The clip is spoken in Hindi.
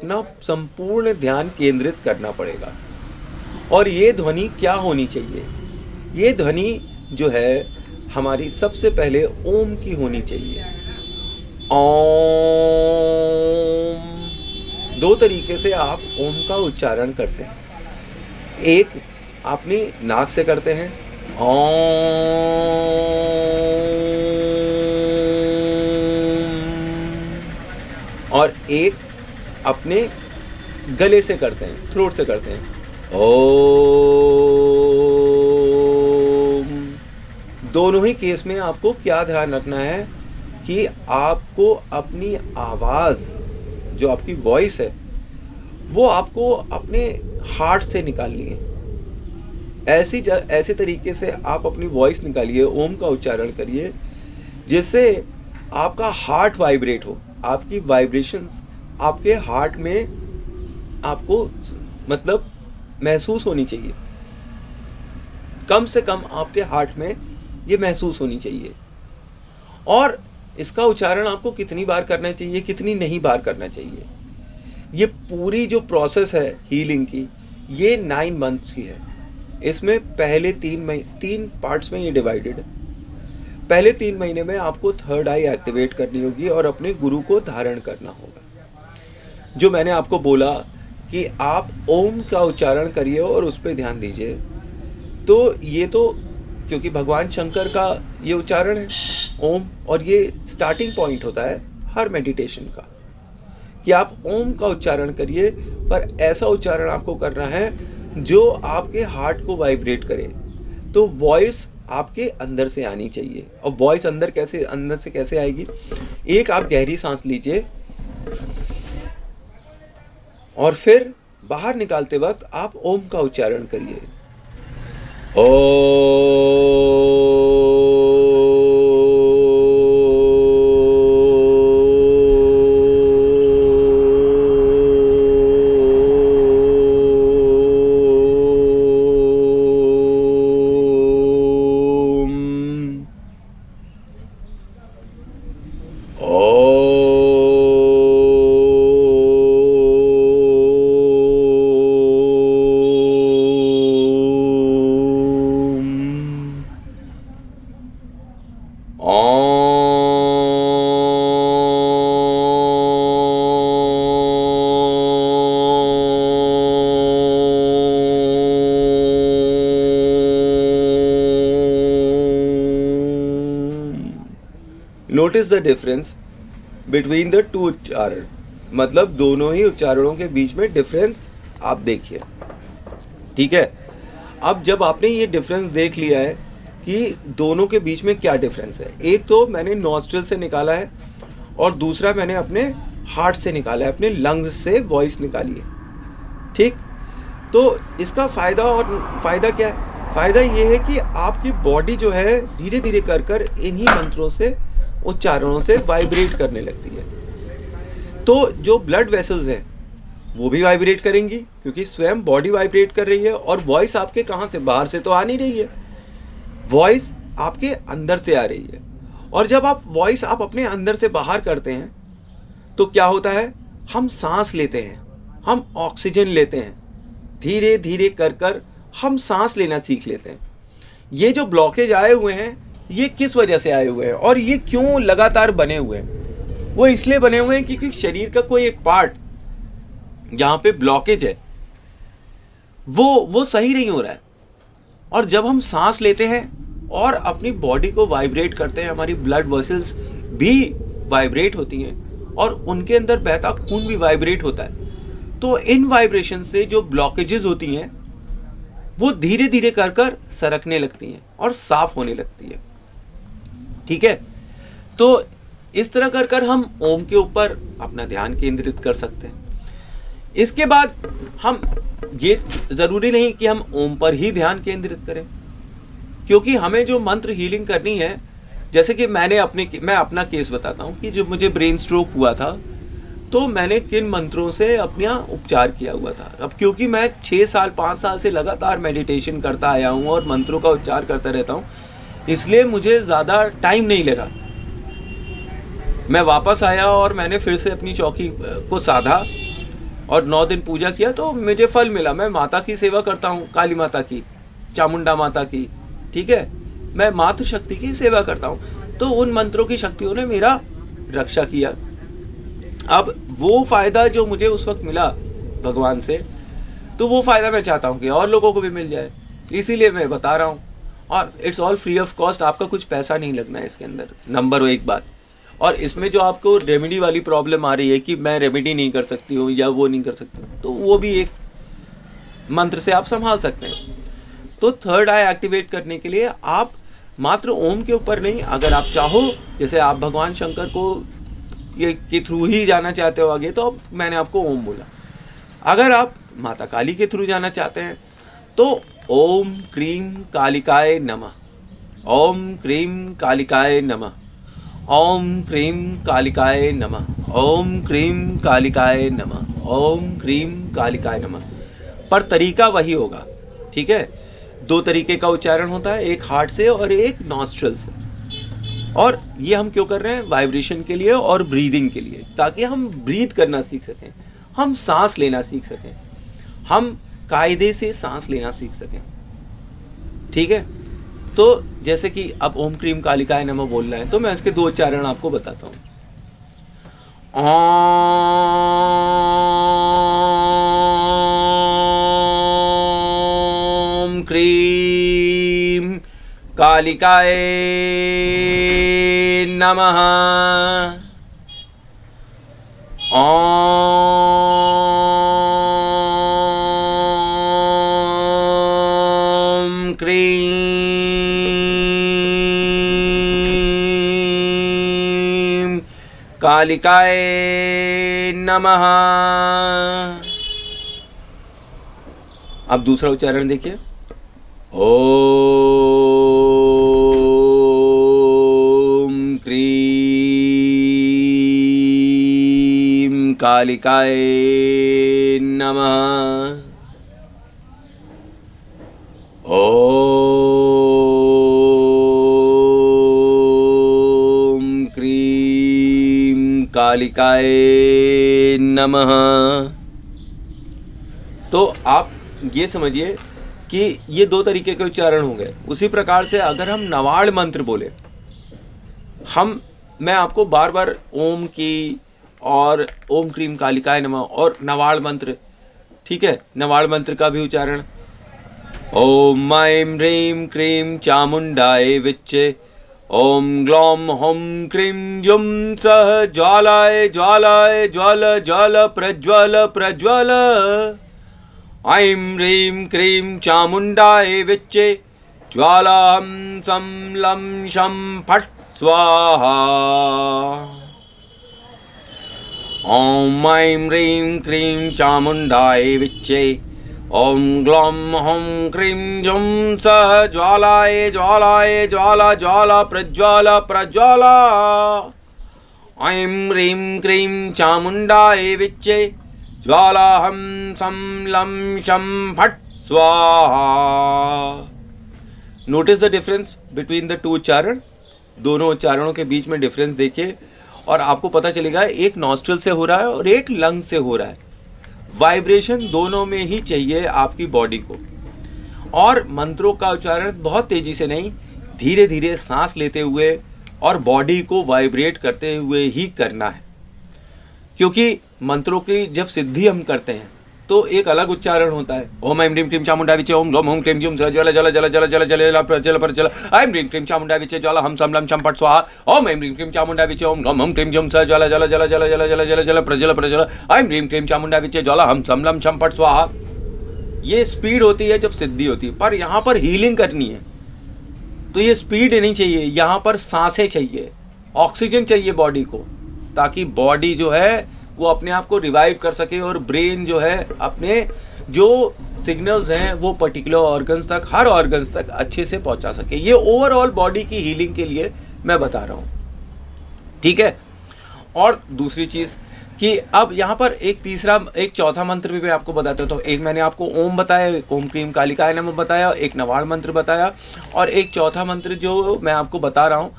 अपना संपूर्ण ध्यान केंद्रित करना पड़ेगा। और ये ध्वनि क्या होनी चाहिए? ये ध्वनि जो है हमारी सबसे पहले ओम की होनी चाहिए। ओम। 2 तरीके से आप ओम का उच्चारण करते हैं। एक अपनी नाक से करते हैं ओम, और एक अपने गले से करते हैं, थ्रोट से करते हैं ओम। दोनों ही केस में आपको क्या ध्यान रखना है कि आपको अपनी आवाज़, जो आपकी वॉइस है, वो आपको अपने हार्ट से निकालनी है। ऐसे तरीके से आप अपनी वॉइस निकालिए, ओम का उच्चारण करिए, जिससे आपका हार्ट वाइब्रेट हो। आपकी वाइब्रेशंस आपके हार्ट में आपको मतलब महसूस होनी चाहिए। कम से कम आपके हार्ट में ये महसूस होनी चाहिए। और इसका उच्चारण आपको कितनी बार करना चाहिए, कितनी नहीं बार करना चाहिए, ये पूरी जो प्रोसेस है हीलिंग की, ये 9 मंथ्स की है। इसमें पहले 3 पार्ट्स में ये डिवाइडेड है। पहले 3 महीने में आपको थर्ड आई एक्टिवेट करनी होगी और अपने गुरु को धारण करना होगा। जो मैंने आपको बोला कि आप ओम का उच्चारण करिए और उस पर ध्यान दीजिए, तो ये तो क्योंकि भगवान शंकर का ये उच्चारण है ओम, और ये स्टार्टिंग पॉइंट होता है हर मेडिटेशन का कि आप ओम का उच्चारण करिए, पर ऐसा उच्चारण आपको करना है जो आपके हार्ट को वाइब्रेट करे। तो वॉइस आपके अंदर से आनी चाहिए। और वॉइस अंदर से कैसे आएगी? एक आप गहरी सांस लीजिए और फिर बाहर निकालते वक्त आप ओम का उच्चारण करिए। Notice the difference between the two उच्चारण, मतलब दोनों ही उच्चारणों के बीच में डिफरेंस आप देखिए। ठीक है, अब जब आपने ये डिफरेंस देख लिया है कि दोनों के बीच में क्या डिफरेंस है, एक तो मैंने नॉस्ट्रिल से निकाला है और दूसरा मैंने अपने हार्ट से निकाला है, अपने लंग्स से वॉइस निकाली है। ठीक, तो इसका फ़ायदा क्या है? फ़ायदा ये है कि आपकी बॉडी जो है धीरे धीरे कर इन्हीं मंत्रों से, उच्चारणों से वाइब्रेट करने लगती है। तो जो ब्लड वेसल्स हैं वो भी वाइब्रेट करेंगी, क्योंकि स्वयं बॉडी वाइब्रेट कर रही है। और वॉइस आपके कहाँ से, बाहर से तो आ नहीं रही है, वॉइस आपके अंदर से आ रही है। और जब आप वॉइस आप अपने अंदर से बाहर करते हैं तो क्या होता है, हम सांस लेते हैं, हम ऑक्सीजन लेते हैं, धीरे धीरे कर हम सांस लेना सीख लेते हैं। ये जो ब्लॉकेज आए हुए हैं, ये किस वजह से आए हुए हैं और ये क्यों लगातार बने हुए हैं? वो इसलिए बने हुए हैं क्योंकि शरीर का कोई एक पार्ट जहाँ पे ब्लॉकेज है वो सही नहीं हो रहा है। और जब हम सांस लेते हैं और अपनी बॉडी को वाइब्रेट करते हैं, हमारी ब्लड वेसल्स भी वाइब्रेट होती हैं और उनके अंदर बहता खून भी वाइब्रेट होता है। तो इन वाइब्रेशन से जो ब्लॉकेजेस होती हैं वो धीरे धीरे कर सरकने लगती हैं और साफ होने लगती है। ठीक है, तो इस तरह कर हम ओम के ऊपर अपना ध्यान केंद्रित कर सकते हैं। इसके बाद हम, ये जरूरी नहीं कि हम ओम पर ही ध्यान केंद्रित करें, क्योंकि हमें जो मंत्र हीलिंग करनी है, जैसे कि मैं अपना केस बताता हूँ कि जब मुझे ब्रेन स्ट्रोक हुआ था तो मैंने किन मंत्रों से अपना उपचार किया हुआ था। अब क्योंकि मैं 5 साल से लगातार मेडिटेशन करता आया हूँ और मंत्रों का उच्चार करता रहता हूँ, इसलिए मुझे ज़्यादा टाइम नहीं लगा। मैं वापस आया और मैंने फिर से अपनी चौकी को साधा और 9 दिन पूजा किया तो मुझे फल मिला। मैं माता की सेवा करता हूँ, काली माता की, चामुंडा माता की, ठीक है, मैं मातृशक्ति की सेवा करता हूँ, तो उन मंत्रों की शक्तियों ने मेरा रक्षा किया। अब वो फायदा जो मुझे उस वक्त मिला भगवान से, तो वो फायदा मैं चाहता हूँ कि और लोगों को भी मिल जाए, इसीलिए मैं बता रहा हूँ। और it's all free of cost, आपका कुछ पैसा नहीं लगना है इसके अंदर, नंबर 1 बात। और इसमें जो आपको रेमेडी वाली प्रॉब्लम आ रही है कि मैं रेमेडी नहीं कर सकती हूँ या वो नहीं कर सकती हूँ, तो वो भी एक मंत्र से आप संभाल सकते हैं। तो थर्ड आई एक्टिवेट करने के लिए आप मात्र ओम के ऊपर नहीं, अगर आप चाहो, जैसे आप भगवान शंकर को के थ्रू ही जाना चाहते हो आगे, तो मैंने आपको ओम बोला। अगर आप माता काली के थ्रू जाना चाहते हैं तो ओम क्रीम कालिकाय नमः, ओम क्रीम कालिकाय नमः, ओम क्रीम कालिकाय नमः, ओम क्रीम कालिकाय नमः, ओम क्रीम कालिकाय नमः। पर तरीका वही होगा, ठीक है। 2 तरीके का उच्चारण होता है, एक हार्ट से और एक नॉस्ट्रल से। और ये हम क्यों कर रहे हैं? वाइब्रेशन के लिए और ब्रीदिंग के लिए, ताकि हम ब्रीथ करना सीख सकें, हम सांस लेना सीख सकें, हम कायदे से सांस लेना सीख सकें, ठीक है। तो जैसे कि अब ओम क्रीम कालिकाय नमः बोलना है, तो मैं इसके 2 उच्चारण आपको बताता हूँ। ओम क्रीम कालिकाय नमः, ओम क्रीम कालिकाय नमः। अब दूसरा उच्चारण देखिए, ओम क्रीम कालिकाय नमः, ओम क्रीम कालिकाय नमः। तो आप ये समझिए कि ये 2 तरीके के उच्चारण हो गए। उसी प्रकार से अगर हम नवाड़ मंत्र बोले, मैं आपको बार बार ओम की और ओम क्रीम कालिकाय नमः और नवाड़ मंत्र, ठीक है, नवाड़ मंत्र का भी उच्चारण, ओम ऐं ह्रीं क्रीं चामुंडाय विच्चे, ओम ग्लौम हुम क्रीं जुम सः ज्वालाय ज्वालाय ज्वल ज्वल प्रज्वल प्रज्वल, ऐं ह्रीं क्रीं चामुंडाय विच्चे, ज्वालां सं लं शं फट् स्वाहा। ओम ऐं ह्रीं क्रीं चामुंडाय विच्चे, ओम ग्लौम हुम क्रीं जुम सः ज्वालाय ज्वालाय ज्वाला ज्वाला प्रज्वल प्रज्वल, ऐं ह्रीं क्रीं चामुंडाय विच्चे, ज्वालाहं सं लं शं फट् स्वाहा। Notice the difference between the 2 उच्चारण। दोनों उच्चारणों के बीच में डिफरेंस देखिए और आपको पता चलेगा एक नॉस्ट्रल से हो रहा है और एक लंग से हो रहा है। वाइब्रेशन दोनों में ही चाहिए आपकी बॉडी को। और मंत्रों का उच्चारण बहुत तेजी से नहीं, धीरे धीरे सांस लेते हुए और बॉडी को वाइब्रेट करते हुए ही करना है। क्योंकि मंत्रों की जब सिद्धि हम करते हैं तो एक अलग उच्चारण होता है, ओम ऐं ह्रीं क्रीं चामुंडा विच्चे, ओम ग्लौम हुम क्रीं जुम सः ज्वल ज्वल ज्वल ज्वल ज्वल ज्वल प्रज्वल प्रज्वल, ऐं ह्रीं क्रीं चामुंडा विच्चे, ज्वाला हम सं लं शं फट् स्वाहा। ओम ऐं ह्रीं क्रीं चामुंडा विच्चे, ओम ग्लौम हुम क्रीं जुम सः ज्वल ज्वल ज्वल ज्वल ज्वल ज्वल ज्वल ज्वल प्रज्वल प्रज्वल, ऐं ह्रीं क्रीं चामुंडा विच्चे, ज्वाला हम सं लं शं फट् स्वाहा। ये स्पीड होती है जब सिद्धि होती है, पर यहाँ पर हीलिंग करनी है तो ये स्पीड नहीं चाहिए, यहाँ पर सांसें चाहिए, ऑक्सीजन चाहिए बॉडी को, ताकि बॉडी जो है वो अपने आप को रिवाइव कर सके और ब्रेन जो है अपने जो सिग्नल्स हैं वो पर्टिकुलर ऑर्गन्स तक, हर ऑर्गन्स तक अच्छे से पहुंचा सके। ये ओवरऑल बॉडी की हीलिंग के लिए मैं बता रहा हूँ, ठीक है। और दूसरी चीज़ कि अब यहाँ पर एक चौथा मंत्र भी मैं आपको बताता हूँ। तो एक मैंने आपको ओम बताया, एक ओम क्रीम कालिकाय नमः बताया, एक नवाड़ मंत्र बताया, और एक चौथा मंत्र जो मैं आपको बता रहा हूँ